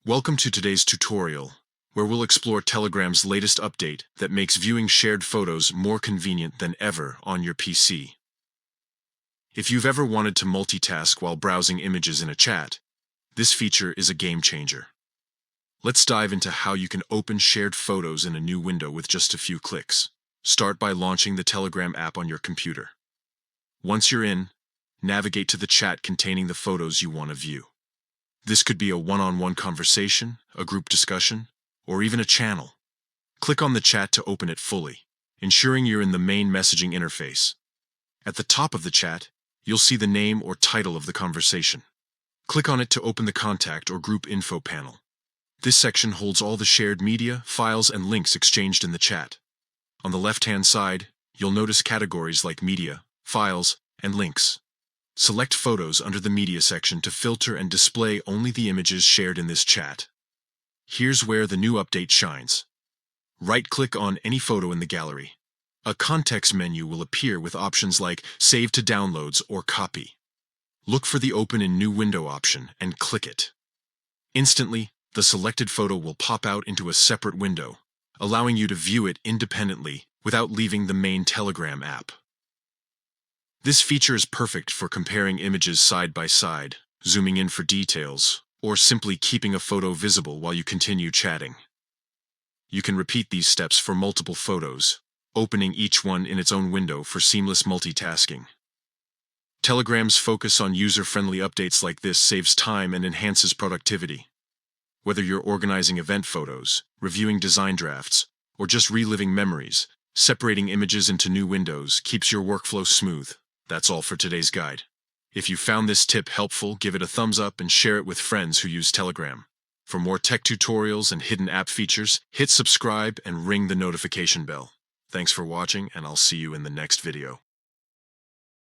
Welcome to today's tutorial, where we'll explore Telegram's latest update that makes viewing shared photos more convenient than ever on your PC. If you've ever wanted to multitask while browsing images in a chat, this feature is a game changer. Let's dive into how you can open shared photos in a new window with just a few clicks. Start by launching the Telegram app on your computer. Once you're in, navigate to the chat containing the photos you want to view. This could be a one-on-one conversation, a group discussion, or even a channel. Click on the chat to open it fully, ensuring you're in the main messaging interface. At the top of the chat, you'll see the name or title of the conversation. Click on it to open the contact or group info panel. This section holds all the shared media, files, and links exchanged in the chat. On the left-hand side, you'll notice categories like media, files, and links. Select Photos under the Media section to filter and display only the images shared in this chat. Here's where the new update shines. Right-click on any photo in the gallery. A context menu will appear with options like Save to Downloads or Copy. Look for the Open in New Window option and click it. Instantly, the selected photo will pop out into a separate window, allowing you to view it independently without leaving the main Telegram app. This feature is perfect for comparing images side by side, zooming in for details, or simply keeping a photo visible while you continue chatting. You can repeat these steps for multiple photos, opening each one in its own window for seamless multitasking. Telegram's focus on user-friendly updates like this saves time and enhances productivity. Whether you're organizing event photos, reviewing design drafts, or just reliving memories, separating images into new windows keeps your workflow smooth. That's all for today's guide. If you found this tip helpful, give it a thumbs up and share it with friends who use Telegram. For more tech tutorials and hidden app features, hit subscribe and ring the notification bell. Thanks for watching, and I'll see you in the next video.